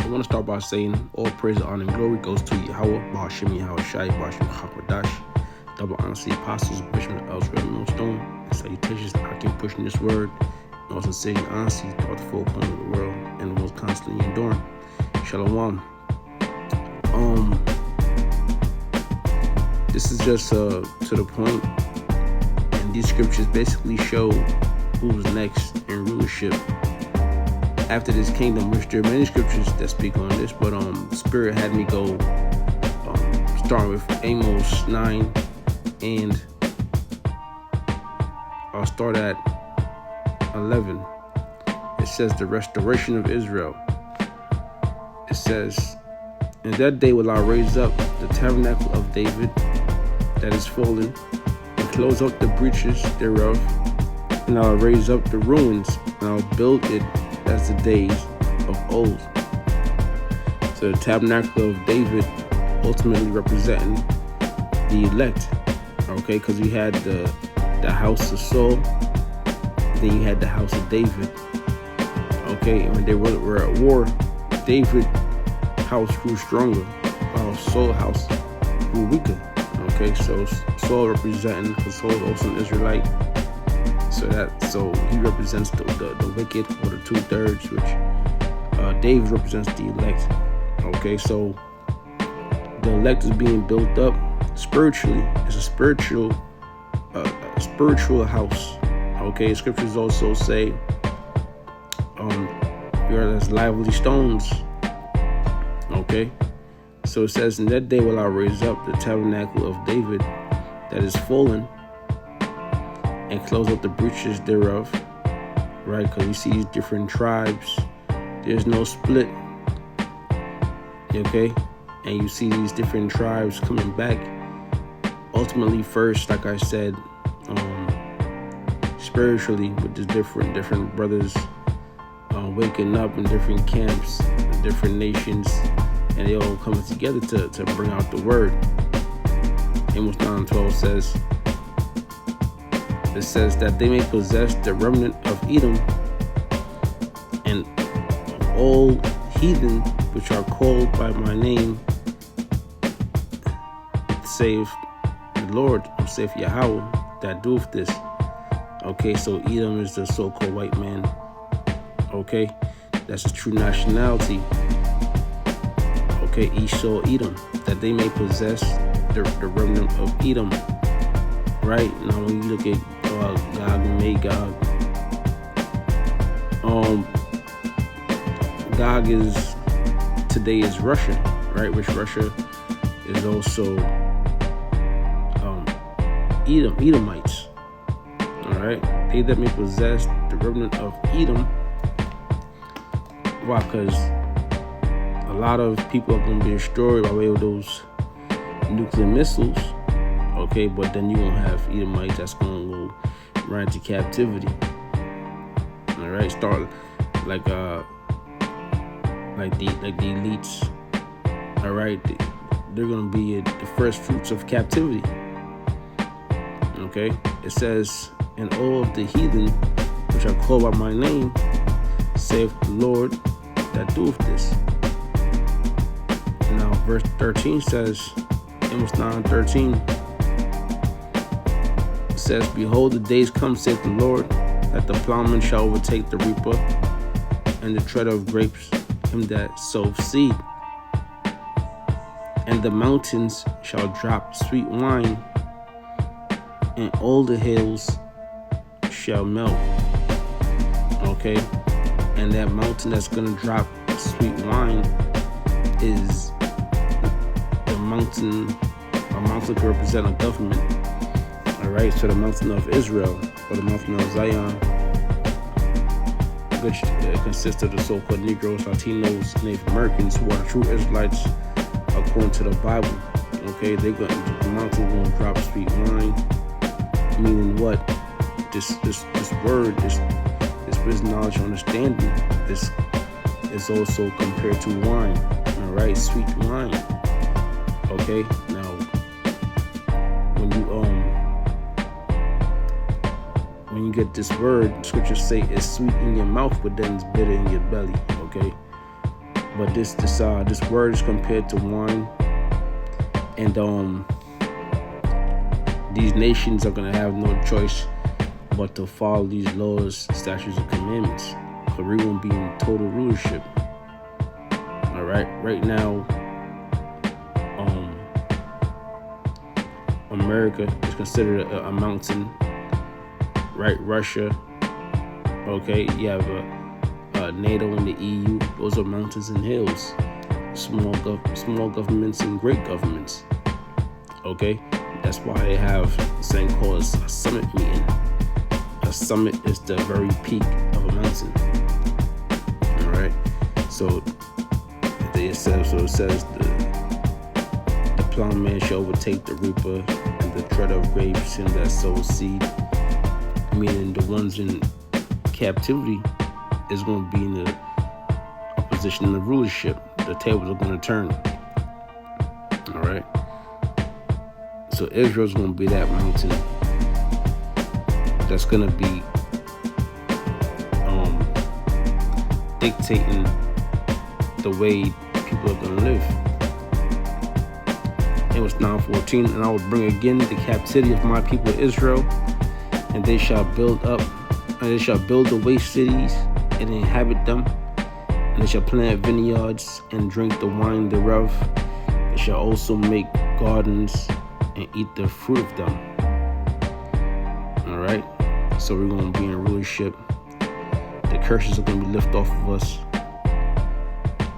I want to start by saying all praise, honor, and glory goes to Yahweh, Ba'ashim Yahweh Shai, Ba'ashim Hakwadash, double honor to the apostles, bishops, elders, red millstone, and salutations to Hakim pushing this word, and also saying honesty throughout the full corner of the world, and the most constantly enduring. Shalom. This is just to the point, and these scriptures basically show who's next in rulership after this kingdom, which there are many scriptures that speak on this, but Spirit had me go starting with Amos 9, and I'll start at 11. It says the restoration of Israel. It says, in that day will I raise up the tabernacle of David that is fallen, and close up the breaches thereof, and I'll raise up the ruins, and I'll build it as the days of old. So the tabernacle of David ultimately representing the elect, okay? Because you had the house of Saul, then you had the house of David, okay? And when they were at war, David's house grew stronger, while Saul's house grew weaker, okay? So Saul representing, because Saul is also an Israelite, so he represents the wicked, or the 2/3, which David represents the elect. Okay, so the elect is being built up spiritually. It's a spiritual house. Okay, scriptures also say you're as lively stones. Okay, so it says, in that day will I raise up the tabernacle of David that is fallen, and close up the breaches thereof, right? Because you see these different tribes, there's no split, okay? And you see these different tribes coming back. Ultimately, first, like I said, spiritually, with the different brothers waking up in different camps, different nations, and they all coming together to bring out the word. Amos 9:12 says, it says that they may possess the remnant of Edom and all heathen which are called by my name, save the Lord, or save Yahweh that doeth this. Okay, so Edom is the so-called white man. Okay, that's a true nationality. Okay, Esau, Edom, that they may possess the remnant of Edom. Right now, when you look at Gog and Magog, Gog today is Russia, right? Which Russia is also Edomites. All right, they that may possess the remnant of Edom. Why? Because a lot of people are going to be destroyed by way of those nuclear missiles. Okay, but then you won't have Edomites that's going to go right into captivity. All right, start like the elites. All right, they're going to be the first fruits of captivity. Okay, it says, and all of the heathen which are called by my name, saith the Lord that doeth this. Now, verse 13 says, Amos 9:13. Says, behold, the days come, saith the Lord, that the plowman shall overtake the reaper, and the treader of grapes him that soweth seed. And the mountains shall drop sweet wine, and all the hills shall melt. Okay, and that mountain that's gonna drop sweet wine is the mountain. A mountain could represent a government. Alright, so the mountain of Israel, or the mountain of Zion, which consists of the so-called Negroes, Latinos, Native Americans, who are true Israelites according to the Bible. Okay, the mountain going to drop sweet wine, meaning what? This word, this wisdom, knowledge, understanding, this is also compared to wine. Alright, sweet wine. Okay, now when you get this word, scriptures say it's sweet in your mouth, but then it's bitter in your belly. Okay, But this word is compared to wine, and these nations are gonna have no choice but to follow these laws, statutes, and commandments. So we won't be in total rulership. All right, right now, America is considered a mountain. Right, Russia. Okay, you have NATO and the EU. Those are mountains and hills. Small governments and great governments. Okay, that's why they have this thing called a summit meeting. A summit is the very peak of a mountain. All right, so it says the plowman shall overtake the reaper, and the treader of grapes him that sows seed. Meaning the ones in captivity is going to be in a position of rulership. The tables are going to turn. All right. So Israel's going to be that mountain that's going to be dictating the way people are going to live. It was 9:14, and I will bring again the captivity of my people Israel, and they shall build the waste cities and inhabit them, and they shall plant vineyards and drink the wine thereof. They shall also make gardens and eat the fruit of them. All right, so we're going to be in rulership. The curses are going to be lifted off of us.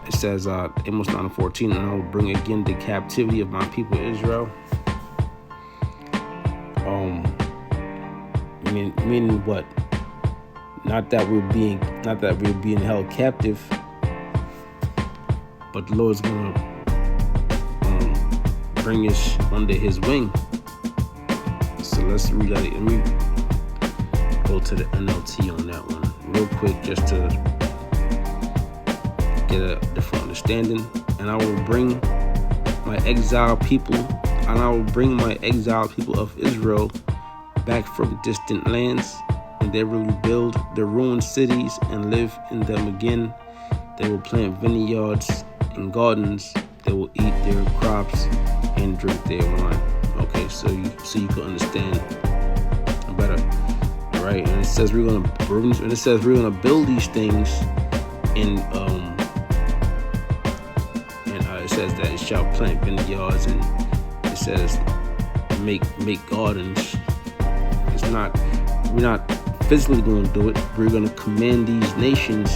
It says, Amos 9:14, and I will bring again the captivity of my people Israel. Meaning what? Not that we're being held captive, but the Lord's gonna bring us under His wing. So let's read that. Let me go to the NLT on that one real quick, just to get a different understanding. And I will bring my exiled people, of Israel back from distant lands, and they will rebuild the ruined cities and live in them again. They will plant vineyards and gardens. They will eat their crops and drink their wine. Okay, so you can understand better. All right, and it says we're gonna build these things, and it says that it shall plant vineyards, and it says make gardens. We're not physically going to do it. We're going to command these nations.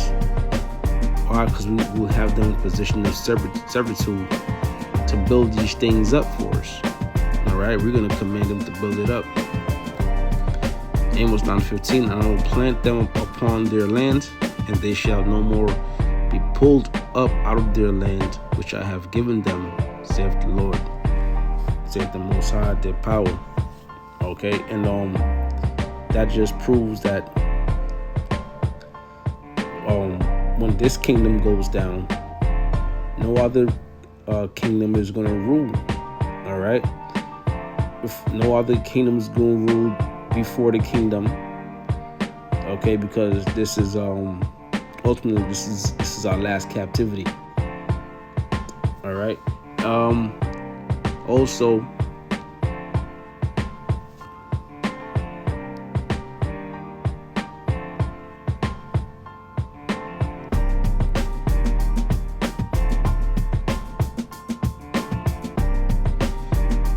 Why? Because we will have them in a position of servitude to build these things up for us. All right, we're going to command them to build it up. Amos 9:15, and I will plant them upon their land, and they shall no more be pulled up out of their land, which I have given them, saith the Lord, saith the Most High, their power. Okay, and that just proves that when this kingdom goes down, no other kingdom is going to rule. All right, if no other kingdom is going to rule before the kingdom, okay, because this is ultimately this is our last captivity. All right, also.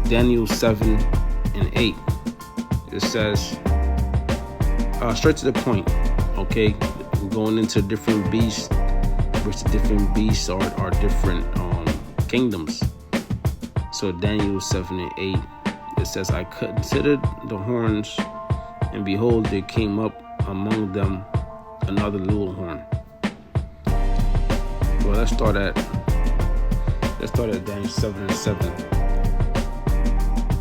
Daniel 7:8. It says, straight to the point. Okay, we're going into different beasts, which the different beasts are different kingdoms. So Daniel 7:8, it says, I considered the horns, and behold, there came up among them another little horn. Well, let's start at Daniel 7:7.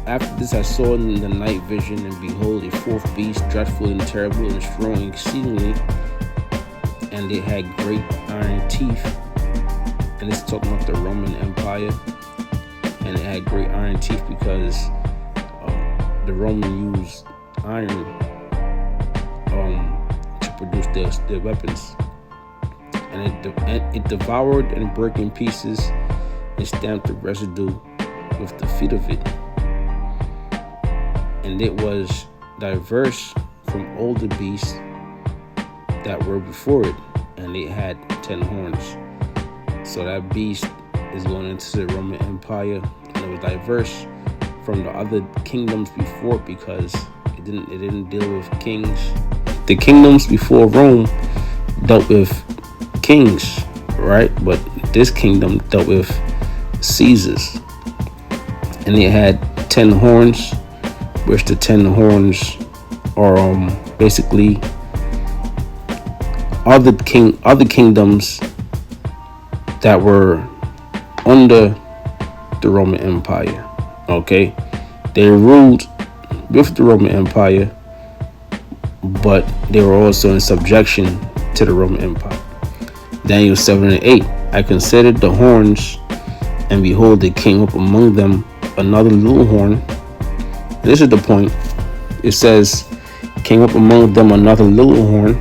After this I saw in the night vision, and behold, a fourth beast, dreadful and terrible and strong exceedingly, and it had great iron teeth. And it's talking about the Roman Empire, and it had great iron teeth because the Roman used iron to produce their weapons. and it devoured and broke in pieces and stamped the residue with the feet of it. And it was diverse from older beasts that were before it, and it had 10 horns. So that beast is going into the Roman Empire, and it was diverse from the other kingdoms before because it didn't deal with kings. The kingdoms before Rome dealt with kings, right? But this kingdom dealt with Caesars, and it had 10 horns, which the 10 horns are basically other kingdoms that were under the Roman Empire. Okay, they ruled with the Roman Empire, but they were also in subjection to the Roman Empire. Daniel 7 and 8. I considered the horns, and behold, there came up among them another little horn. This is the point. It says, came up among them another little horn,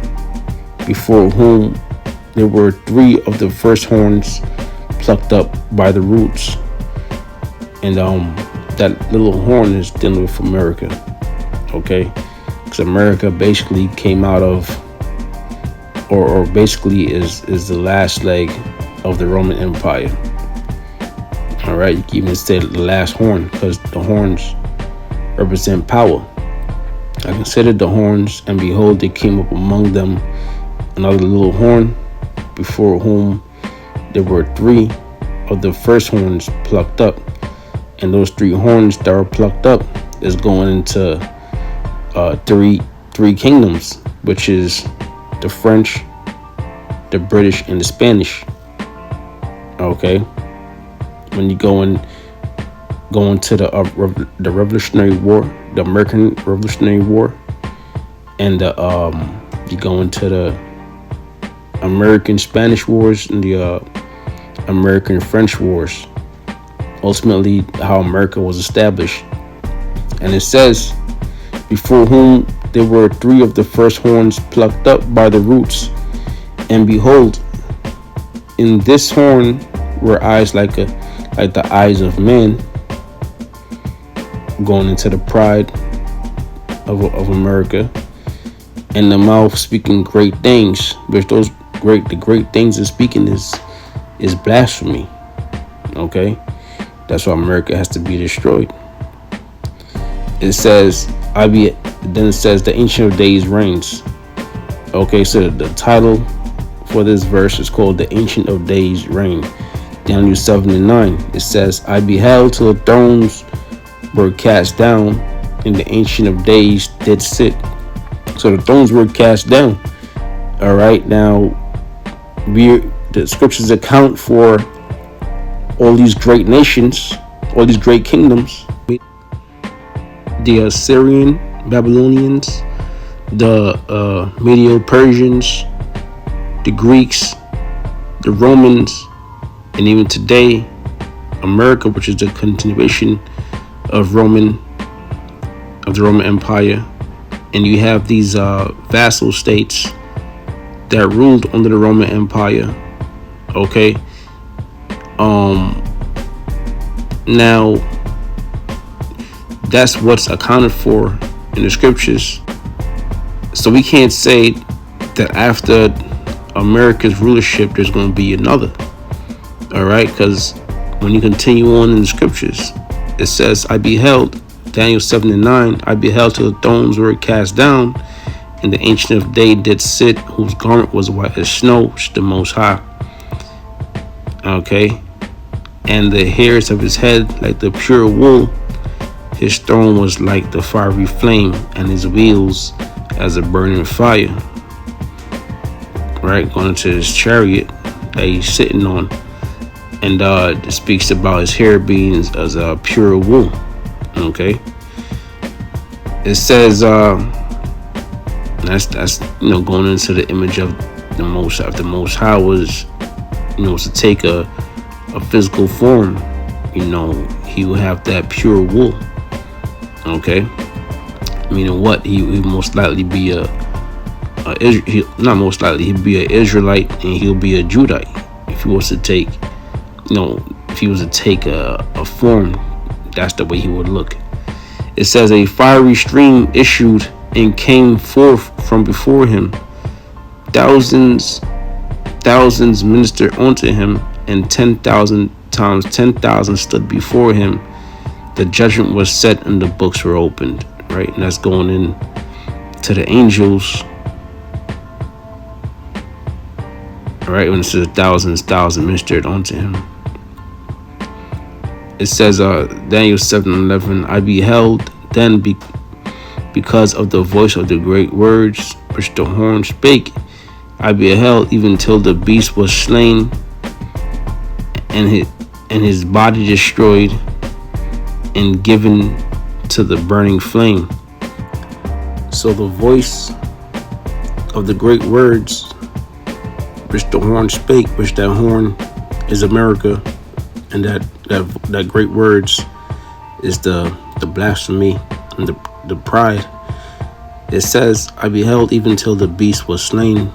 before whom there were 3 of the first horns plucked up by the roots. And that little horn is dealing with America. Okay, because America basically came out of, or basically is the last leg of the Roman Empire. All right, you can even say the last horn because the horns represent power. I considered the horns, and behold, there came up among them another little horn, before whom there were 3 of the first horns plucked up. And those 3 horns that were plucked up is going into three kingdoms, which is the French, the British, and the Spanish. Okay, when you go into the Revolutionary War, the American Revolutionary War, and you go into the American Spanish Wars and the American French Wars. Ultimately, how America was established. And it says, before whom there were 3 of the first horns plucked up by the roots. And behold, in this horn were eyes like the eyes of men, going into the pride of America, and the mouth speaking great things, which the great things it's speaking is blasphemy. Okay, that's why America has to be destroyed. It says, then it says the Ancient of Days reigns. Okay, so the title for this verse is called the Ancient of Days reign. Daniel 7 and 9. It says, I beheld till the thrones were cast down, and the Ancient of Days did sit. So the thrones were cast down. All right, now the scriptures account for all these great nations, all these great kingdoms. The Assyrian, Babylonians, the Medo-Persians, the Greeks, the Romans, and even today, America, which is a continuation of the Roman Empire. And you have these vassal states that ruled under the Roman Empire. Okay. Now that's what's accounted for in the scriptures. So we can't say that after America's rulership there's going to be another. All right, because when you continue on in the scriptures, it says, I beheld, Daniel 7 and 9, I beheld till the thrones were cast down, and the Ancient of Days did sit, whose garment was white as snow, which is the Most High. Okay, and the hairs of his head like the pure wool. His throne was like the fiery flame, and his wheels as a burning fire. Right, going into his chariot that he's sitting on. And it speaks about his hair being as a pure wool. Okay. It says that's going into the image of the Most High. If the Most High was to take a physical form, he would have that pure wool. Okay. Meaning what? He would most likely be a not most likely, he'd be an Israelite and he'll be a Judite if he was to take, if he was to take a form. That's the way he would look. It says a fiery stream issued and came forth from before him. Thousands ministered unto him, and 10,000 times 10,000 stood before him. The judgment was set and the books were opened. Right, and that's going in to the angels. All right, when it says thousands ministered unto him. It says Daniel 7:11, I beheld then because of the voice of the great words which the horn spake. I beheld even till the beast was slain and his body destroyed and given to the burning flame. So the voice of the great words which the horn spake, which that horn is America, and that great words is the blasphemy and the pride. It says, I beheld even till the beast was slain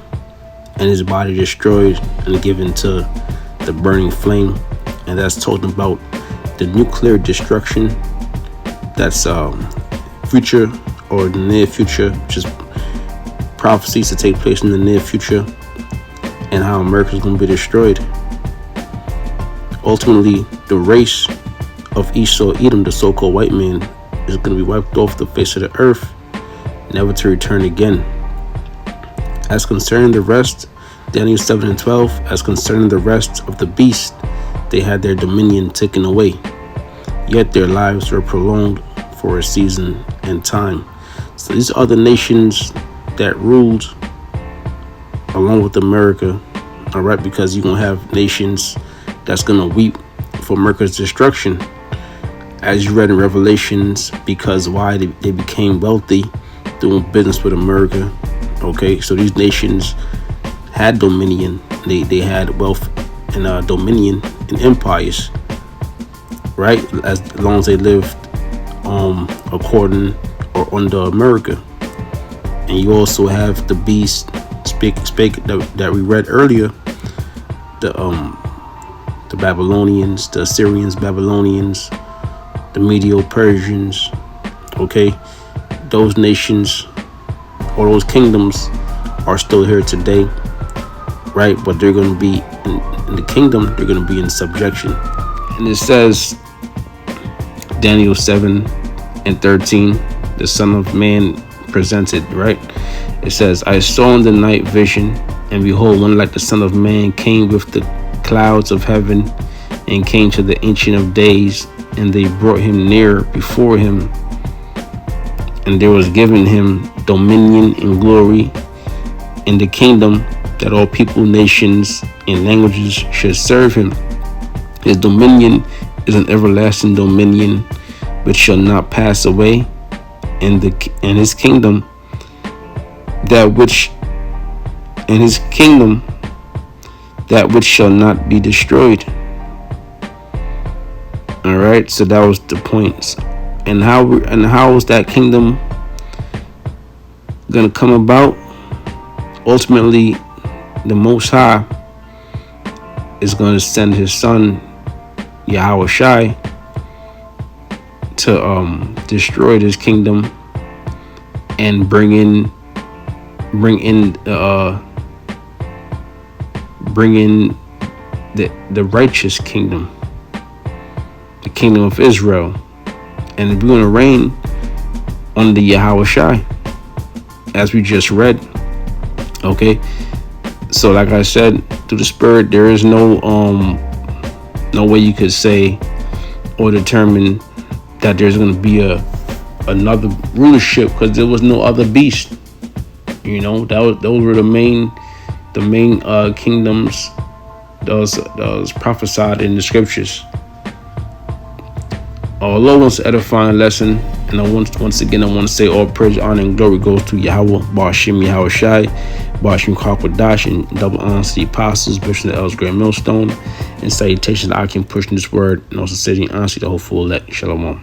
and his body destroyed and given to the burning flame. And that's talking about the nuclear destruction that's future or the near future, which is prophecies to take place in the near future, and how America is going to be destroyed. Ultimately, the race of Esau, Edom, the so-called white man, is going to be wiped off the face of the earth, never to return again. As concerning the rest, Daniel 7:12, as concerning the rest of the beast, they had their dominion taken away, yet their lives were prolonged for a season and time. So these other nations that ruled along with America, all right, because you're going to have nations that's going to weep for America's destruction, as you read in Revelations, because why they became wealthy doing business with America. Okay, so these nations had dominion, they had wealth and dominion and empires, right, as long as they lived according or under America. And you also have the beast spake that we read earlier, the Babylonians, the Assyrians, Babylonians, the Medo-Persians. Okay, those nations or those kingdoms are still here today, right? But they're going to be in the kingdom, they're going to be in subjection. And it says, Daniel 7:13, the Son of Man presented, right? It says, I saw in the night vision, and behold, one like the Son of Man came with the clouds of heaven, and came to the Ancient of Days, and they brought him near before him, and there was given him dominion and glory and the kingdom, that all people, nations, and languages should serve him. His dominion is an everlasting dominion which shall not pass away, and his kingdom that which shall not be destroyed. All right, so that was the points. And how is that kingdom gonna come about? Ultimately, the Most High is going to send his son Yahweh Shai to destroy this kingdom and bring in the righteous kingdom, the kingdom of Israel, and we're going to reign under Yahweh Shai, as we just read. Okay, so like I said, through the Spirit, there is no way you could say or determine that there's going to be another rulership, because there was no other beast. You know, those were the main kingdoms that was prophesied in the scriptures. Although it's an edifying lesson, and once again I want to say all praise, honor, and glory goes to Yahweh, Bashim Yahweh Shai, Bashim Kakwadash, and double honor to the apostles, bishops, and elders, great millstone, and salutations I can push in this word, and also saying honestly the whole full elect. Shalom.